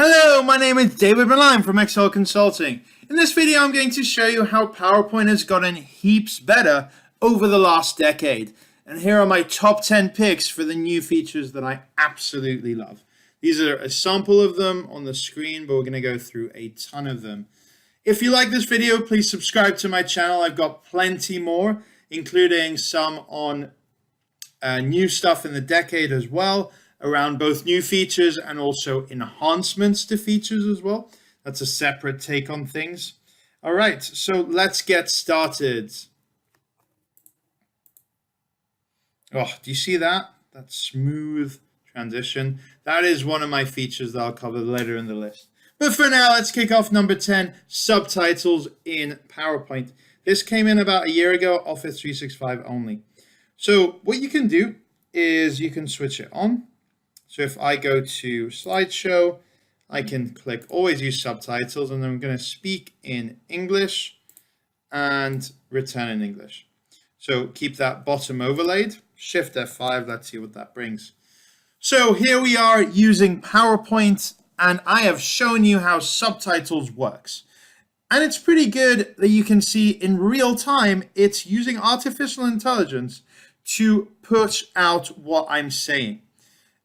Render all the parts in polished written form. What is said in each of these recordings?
Hello, my name is David and I'm from Excel Consulting. In this video, I'm going to show you how PowerPoint has gotten heaps better over the last decade. And here are my top 10 picks for the new features that I absolutely love. These are a sample of them on the screen, but we're going to go through a ton of them. If you like this video, please subscribe to my channel. I've got plenty more, including some on new stuff in the decade as well, around both new features and also enhancements to features as well. That's a separate take on things. All right, so let's get started. Oh, do you see that? That smooth transition. That is one of my features that I'll cover later in the list. But for now, let's kick off number 10, subtitles in PowerPoint. This came in about a year ago, Office 365 only. So what you can do is you can switch it on. So if I go to slideshow, I can click always use subtitles, and then I'm going to speak in English and return in English. So keep that bottom overlaid, Shift F5, let's see what that brings. So here we are using PowerPoint, and I have shown you how subtitles works. And it's pretty good that you can see in real time, it's using artificial intelligence to push out what I'm saying.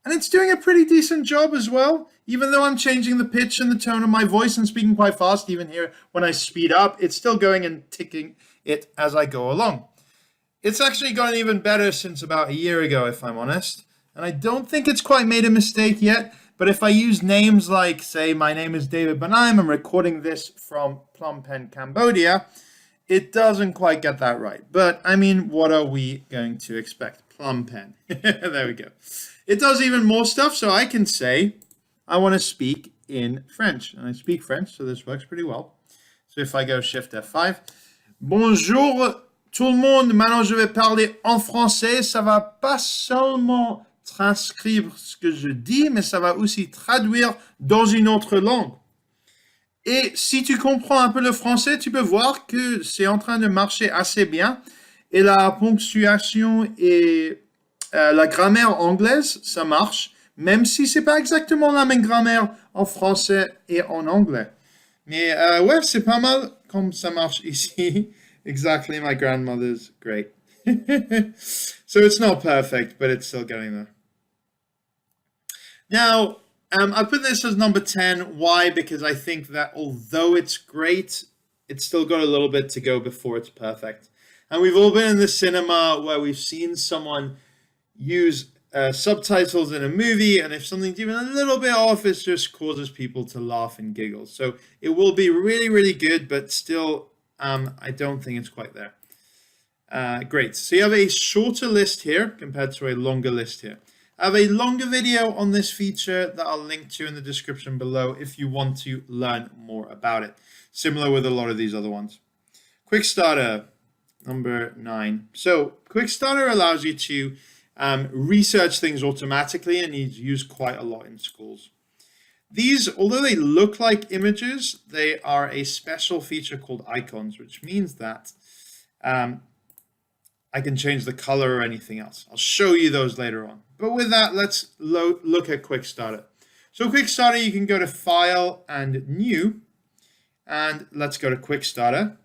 And it's doing a pretty decent job as well, even though I'm changing the pitch and the tone of my voice and speaking quite fast. Even here, when I speed up, it's still going and ticking it as I go along. It's actually gotten even better since about a year ago, if I'm honest. And I don't think it's quite made a mistake yet. But if I use names like, say, my name is David Benaim, I'm recording this from Phnom Penh, Cambodia, it doesn't quite get that right. But I mean, what are we going to expect? Phnom Penh. There we go. It does even more stuff, so I can say, I want to speak in French. And I speak French, so this works pretty well. So if I go Shift F5, Bonjour tout le monde, maintenant je vais parler en français. Ça va pas seulement transcrire ce que je dis, mais ça va aussi traduire dans une autre langue. Et si tu comprends un peu le français, tu peux voir que c'est en train de marcher assez bien. Et la ponctuation et la grammaire anglaise, ça marche, même si c'est pas exactement la même grammaire en français et en anglais. Mais ouais, c'est pas mal comme ça marche ici. Exactly, my grandmother's great. So it's not perfect, but it's still getting there. Now, I put this as number 10. Why? Because I think that although it's great, it's still got a little bit to go before it's perfect. And we've all been in the cinema where we've seen someone use subtitles in a movie, and if something's even a little bit off, it just causes people to laugh and giggle. So it will be really, really good, but still, I don't think it's quite there. Great. So you have a shorter list here compared to a longer list here. I have a longer video on this feature that I'll link to in the description below if you want to learn more about it. Similar with a lot of these other ones. Quick Starter, number 9. So Quick Starter allows you to research things automatically, and is used quite a lot in schools. These, although they look like images, they are a special feature called icons, which means that I can change the color or anything else. I'll show you those later on. But with that, let's look at Quick Starter. So Quick Starter, you can go to File and New, and let's go to Quick Starter.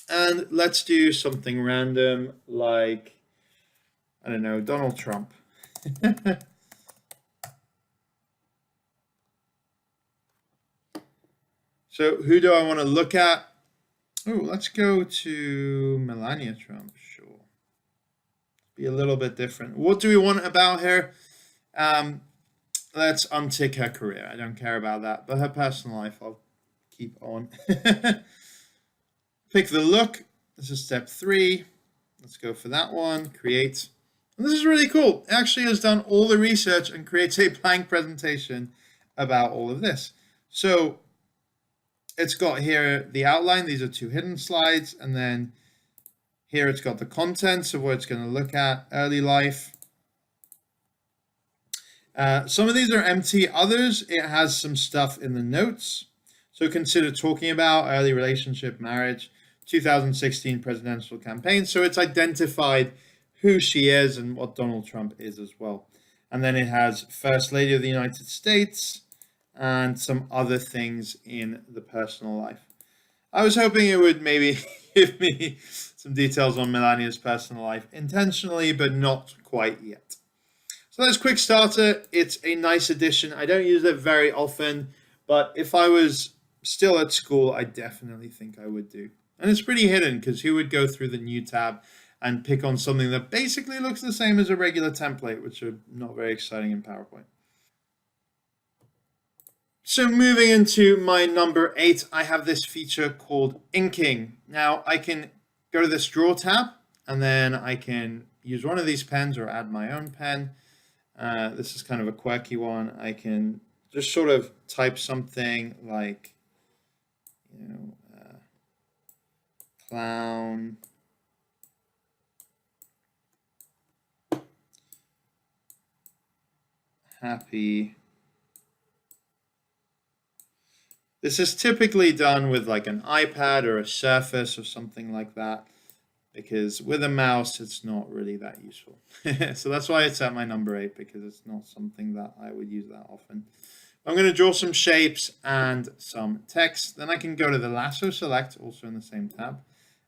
And let's do something random like, I don't know, Donald Trump. So who do I want to look at? Oh, let's go to Melania Trump. Sure. Be a little bit different. What do we want about her? Let's untick her career. I don't care about that. But her personal life, I'll keep on. Pick the look. This is step 3. Let's go for that one. Create. And this is really cool. It actually has done all the research and creates a blank presentation about all of this. So it's got here the outline. These are 2 hidden slides. And then here it's got the contents of what it's going to look at. Early life. Some of these are empty. Others, it has some stuff in the notes. So consider talking about early relationship, marriage, 2016 presidential campaign. So it's identified who she is and what Donald Trump is as well. And then it has First Lady of the United States, and some other things in the personal life. I was hoping it would maybe give me some details on Melania's personal life intentionally, but not quite yet. So that's Quick Starter. It's a nice addition. I don't use it very often, but if I was still at school, I definitely think I would do. And it's pretty hidden because who would go through the new tab and pick on something that basically looks the same as a regular template, which are not very exciting in PowerPoint. So moving into my number 8, I have this feature called inking. Now I can go to this draw tab and then I can use one of these pens or add my own pen. This is kind of a quirky one. I can just sort of type something like, clown. Happy. This is typically done with like an iPad or a Surface or something like that, because with a mouse, it's not really that useful. So that's why it's at my number 8, because it's not something that I would use that often. I'm going to draw some shapes and some text. Then I can go to the lasso select, also in the same tab,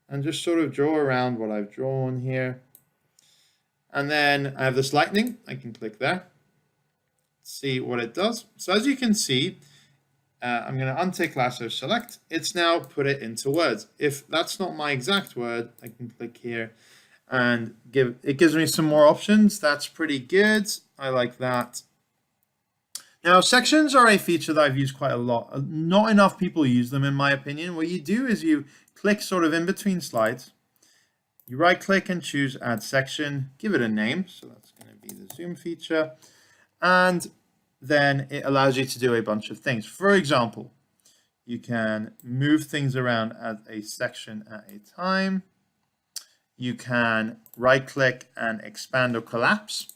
and just sort of draw around what I've drawn here. And then I have this lightning. I can click there, see what it does. So as you can see, I'm going to untick lasso select. It's now put it into words. If that's not my exact word, I can click here and it gives me some more options. That's pretty good. I like that. Now, sections are a feature that I've used quite a lot. Not enough people use them, in my opinion. What you do is you click sort of in between slides. You right click and choose add section, give it a name. So that's going to be the zoom feature. And then it allows you to do a bunch of things. For example, you can move things around as a section at a time. You can right click and expand or collapse,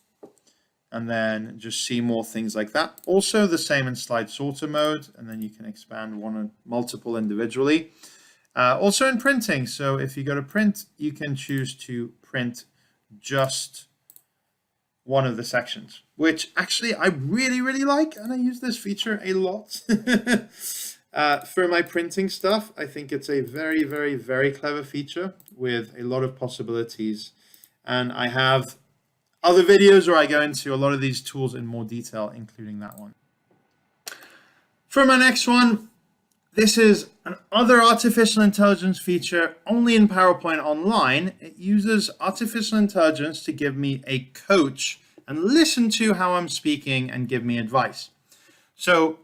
and then just see more things like that. Also the same in slide sorter mode, and then you can expand one or multiple individually. Also in printing, so if you go to print, you can choose to print just one of the sections, which actually I really, really like, and I use this feature a lot. For my printing stuff, I think it's a very, very, very clever feature with a lot of possibilities. And I have other videos where I go into a lot of these tools in more detail, including that one. For my next one, this is another artificial intelligence feature only in PowerPoint Online. It uses artificial intelligence to give me a coach and listen to how I'm speaking and give me advice. So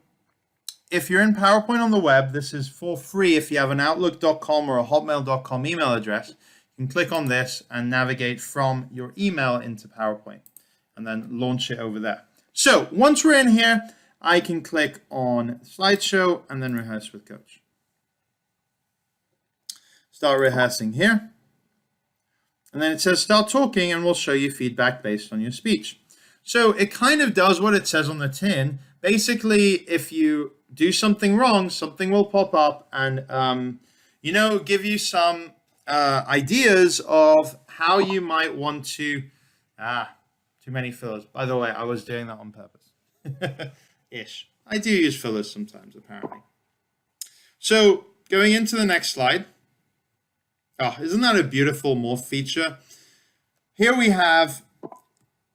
if you're in PowerPoint on the web, this is for free. If you have an Outlook.com or a Hotmail.com email address, you can click on this and navigate from your email into PowerPoint and then launch it over there. So once we're in here, I can click on slideshow and then rehearse with coach. Start rehearsing here. And then it says start talking, and we'll show you feedback based on your speech. So it kind of does what it says on the tin. Basically, if you do something wrong, something will pop up and, give you some ideas of how you might want to, too many fillers. By the way, I was doing that on purpose. Ish. I do use fillers sometimes, apparently. So going into the next slide. Oh, isn't that a beautiful morph feature? Here we have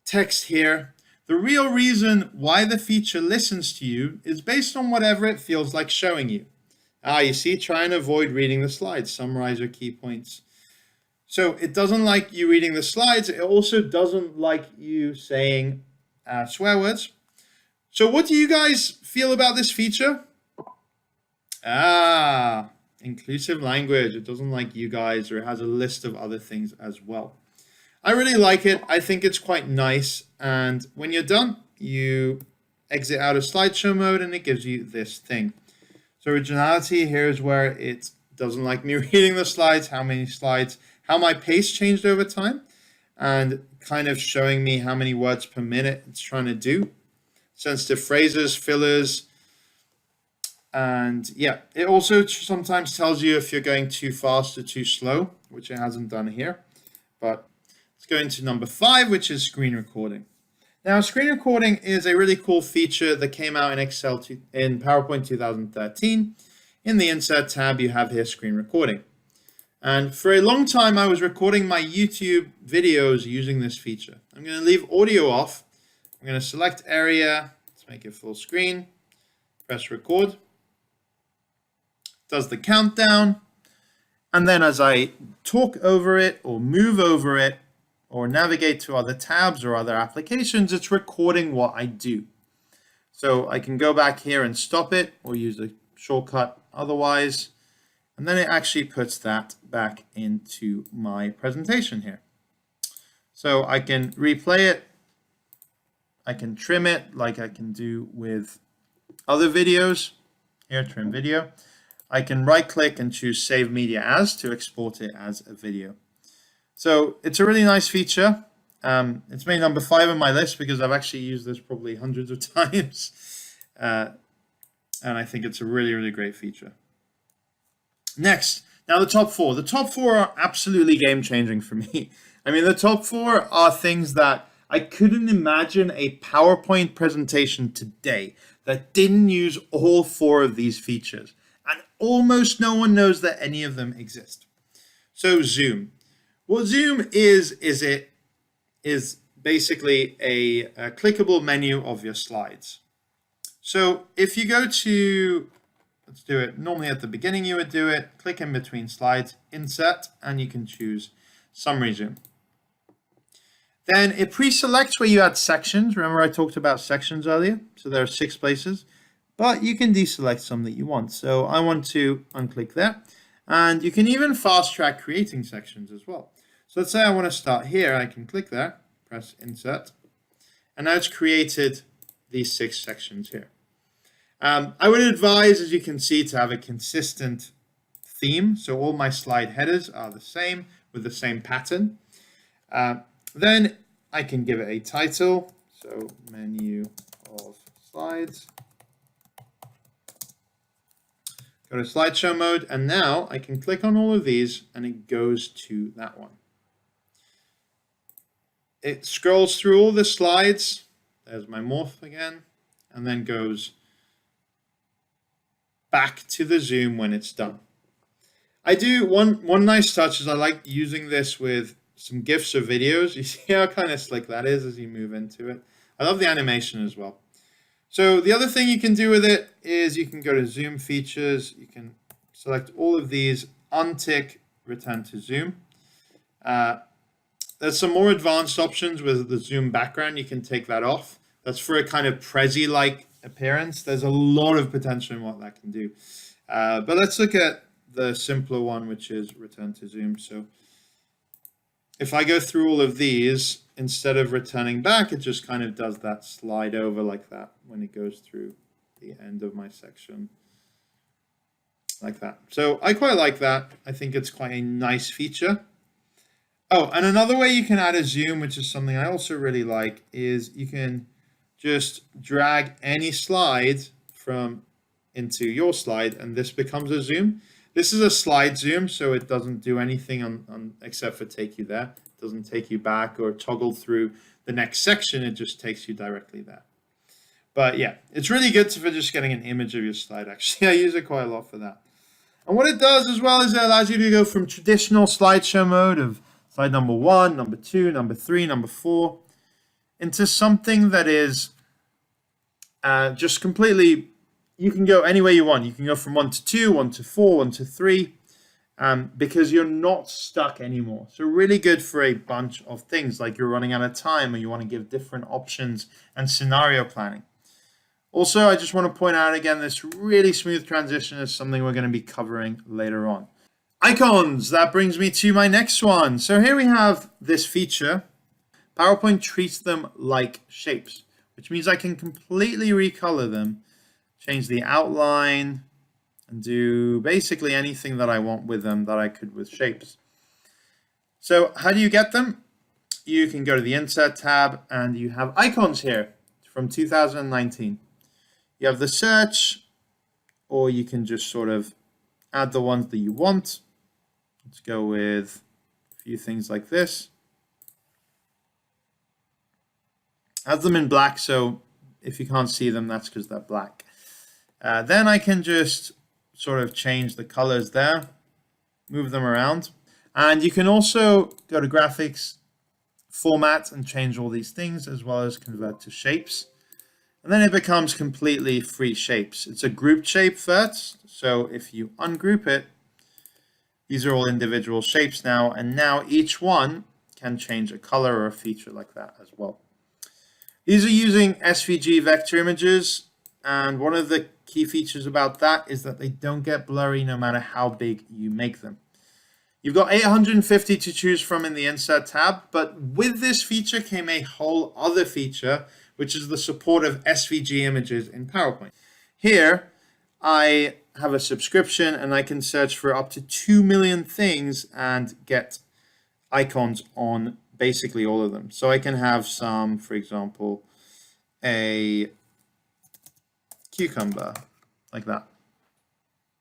text here. The real reason why the feature listens to you is based on whatever it feels like showing you. You see, try and avoid reading the slides, summarize your key points. So it doesn't like you reading the slides. It also doesn't like you saying swear words. So what do you guys feel about this feature? Inclusive language. It doesn't like you guys, or it has a list of other things as well. I really like it. I think it's quite nice. And when you're done, you exit out of slideshow mode and it gives you this thing. So originality, here's where it doesn't like me reading the slides, how many slides, how my pace changed over time, and kind of showing me how many words per minute it's trying to do. Sensitive phrases, fillers. And yeah, it also sometimes tells you if you're going too fast or too slow, which it hasn't done here. But let's go into number 5, which is screen recording. Now, screen recording is a really cool feature that came out in in PowerPoint 2013. In the Insert tab, you have here screen recording. And for a long time, I was recording my YouTube videos using this feature. I'm going to leave audio off. I'm going to select area. Let's make it full screen. Press record. Does the countdown. And then as I talk over it or move over it or navigate to other tabs or other applications, it's recording what I do. So I can go back here and stop it or use a shortcut otherwise. And then it actually puts that back into my presentation here. So I can replay it. I can trim it like I can do with other videos. Here, trim video. I can right click and choose Save Media As to export it as a video. So it's a really nice feature. It's made number 5 on my list because I've actually used this probably hundreds of times. And I think it's a really, really great feature. Next, now the top 4. The top 4 are absolutely game-changing for me. I mean, the top 4 are things that I couldn't imagine a PowerPoint presentation today that didn't use all 4 of these features. And almost no one knows that any of them exist. So Zoom. What Zoom is basically a clickable menu of your slides. So if you go to, let's do it, normally at the beginning you would do it, click in between slides, insert, and you can choose summary zoom. Then it pre-selects where you add sections. Remember I talked about sections earlier? So there are 6 places, but you can deselect some that you want. So I want to unclick that. And you can even fast track creating sections as well. So let's say I want to start here. I can click there, press insert, and now it's created these 6 sections here. I would advise, as you can see, to have a consistent theme. So all my slide headers are the same with the same pattern. Then I can give it a title. So menu of slides. Go to slideshow mode, and now I can click on all of these and it goes to that one. It scrolls through all the slides. There's my morph again, and then goes back to the zoom when it's done. I do one nice touch is I like using this with some GIFs or videos. You see how kind of slick that is as you move into it. I love the animation as well. So the other thing you can do with it is you can go to zoom features. You can select all of these, untick return to zoom. There's some more advanced options with the zoom background. You can take that off. That's for a kind of Prezi-like appearance. There's a lot of potential in what that can do. But let's look at the simpler one, which is return to zoom. So if I go through all of these, instead of returning back, it just kind of does that slide over like that when it goes through the end of my section. Like that. So I quite like that. I think it's quite a nice feature. Oh, and another way you can add a zoom, which is something I also really like, is you can just drag any slide from into your slide, and this becomes a zoom. This is a slide zoom, so it doesn't do anything on except for take you there. It doesn't take you back or toggle through the next section. It just takes you directly there. But yeah, it's really good for just getting an image of your slide. Actually, I use it quite a lot for that. And what it does as well is it allows you to go from traditional slideshow mode of slide number 1, number 2, number 3, number 4, into something that is just completely, you can go any way you want. You can go from 1 to 2, 1 to 4, 1 to 3, because you're not stuck anymore. So really good for a bunch of things, like you're running out of time or you want to give different options and scenario planning. Also, I just want to point out again, this really smooth transition is something we're going to be covering later on. Icons, that brings me to my next one. So here we have this feature. PowerPoint treats them like shapes, which means I can completely recolor them, change the outline, and do basically anything that I want with them that I could with shapes. So how do you get them? You can go to the Insert tab and you have icons here from 2019. You have the search, or you can just sort of add the ones that you want. Let's go with a few things like this. has them in black, so if you can't see them, that's because they're black. Then I can just sort of change the colors there, move them around. And you can also go to graphics, format, and change all these things, as well as convert to shapes. And then it becomes completely free shapes. It's a grouped shape first. So if you ungroup it, these are all individual shapes now. And now each one can change a color or a feature like that as well. These are using SVG vector images. And one of the key features about that is that they don't get blurry no matter how big you make them. You've got 850 to choose from in the Insert tab, but with this feature came a whole other feature, which is the support of SVG images in PowerPoint. Here, I have a subscription and I can search for up to 2 million things and get icons on basically all of them. So I can have some, for example, a cucumber, like that.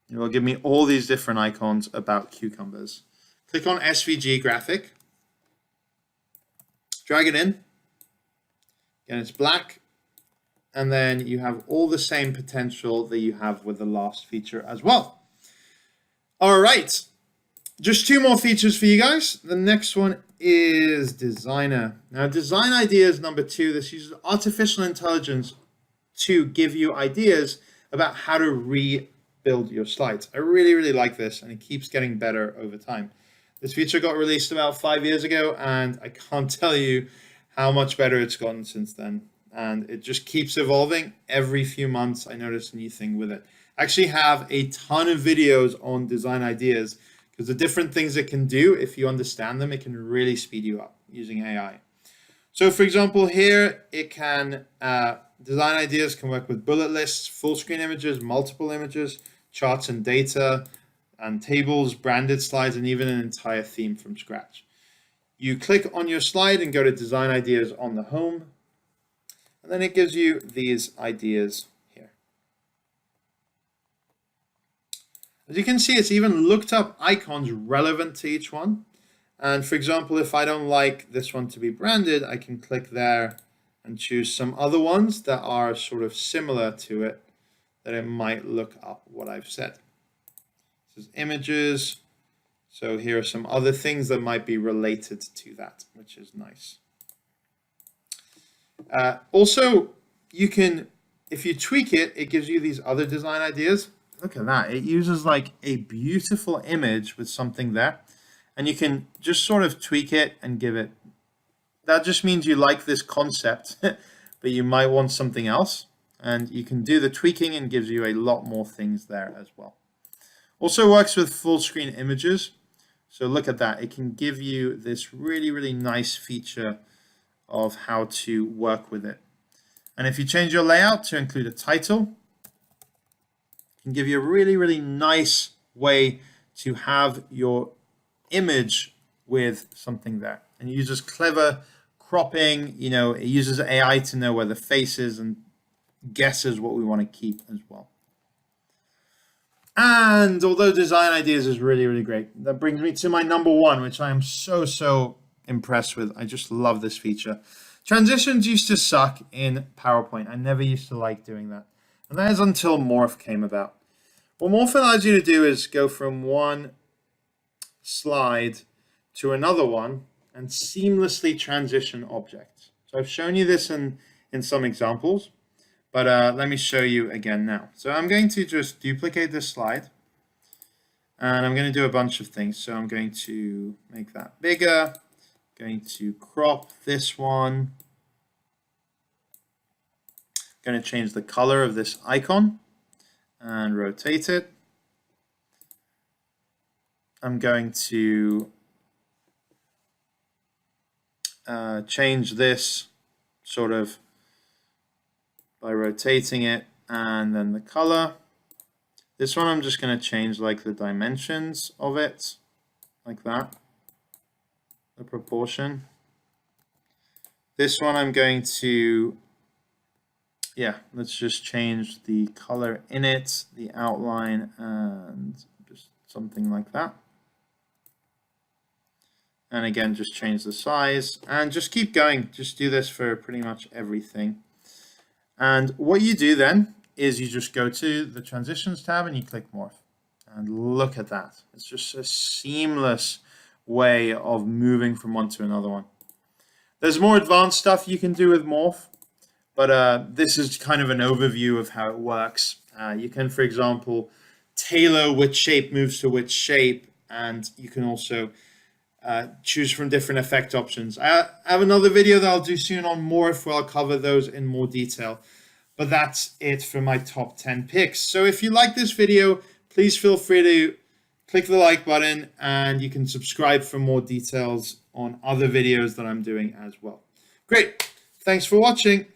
It will give me all these different icons about cucumbers. Click on SVG graphic, drag it in, and it's black, and then you have all the same potential that you have with the last feature as well. All right, just 2 more features for you guys. The next one is Designer. Now, Design Ideas number 2, this uses artificial intelligence to give you ideas about how to rebuild your slides. I really, really like this, and it keeps getting better over time. This feature got released about 5 years ago, and I can't tell you how much better it's gotten since then. And it just keeps evolving. Every few months, I notice a new thing with it. I actually have a ton of videos on Design Ideas because the different things it can do, if you understand them, it can really speed you up using AI. So for example, here it can, Design Ideas can work with bullet lists, full screen images, multiple images, charts and data, and tables, branded slides, and even an entire theme from scratch. You click on your slide and go to Design Ideas on the home, and then it gives you these ideas here. As you can see, it's even looked up icons relevant to each one. And for example, if I don't like this one to be branded, I can click there and choose some other ones that are sort of similar to it, that it might look up what I've said. This is images. So here are some other things that might be related to that, which is nice. Also, you can, if you tweak it, it gives you these other design ideas. Look at that. It uses like a beautiful image with something there. And you can just sort of tweak it and give it. That just means you like this concept, but you might want something else. And you can do the tweaking and gives you a lot more things there as well. Also works with full screen images. So look at that. It can give you this really, really nice feature of how to work with it. And if you change your layout to include a title, it can give you a really, really nice way to have your image with something there. And it uses clever cropping, you know, it uses AI to know where the face is and guesses what we want to keep as well. And although Design Ideas is really, really great, that brings me to my number 1, which I am so impressed with. I just love this feature. Transitions used to suck in PowerPoint. I never used to like doing that. And that is until Morph came about. What Morph allows you to do is go from one slide to another one and seamlessly transition objects. So I've shown you this in some examples, but let me show you again now. So I'm going to just duplicate this slide, and I'm going to do a bunch of things. So I'm going to make that bigger, going to crop this one, going to change the color of this icon and rotate it. I'm going to change this sort of by rotating it, and then the color. This one I'm just going to change like the dimensions of it, like that, the proportion. This one I'm going to, let's just change the color in it, the outline, and just something like that. And again, just change the size and just keep going. Just do this for pretty much everything. And what you do then is you just go to the Transitions tab and you click Morph. And look at that. It's just a seamless way of moving from one to another one. There's more advanced stuff you can do with Morph, but this is kind of an overview of how it works. You can, for example, tailor which shape moves to which shape, and you can also choose from different effect options. I have another video that I'll do soon on Morph where I'll cover those in more detail. But that's it for my top 10 picks. So if you like this video, please feel free to click the like button, and you can subscribe for more details on other videos that I'm doing as well. Great. Thanks for watching.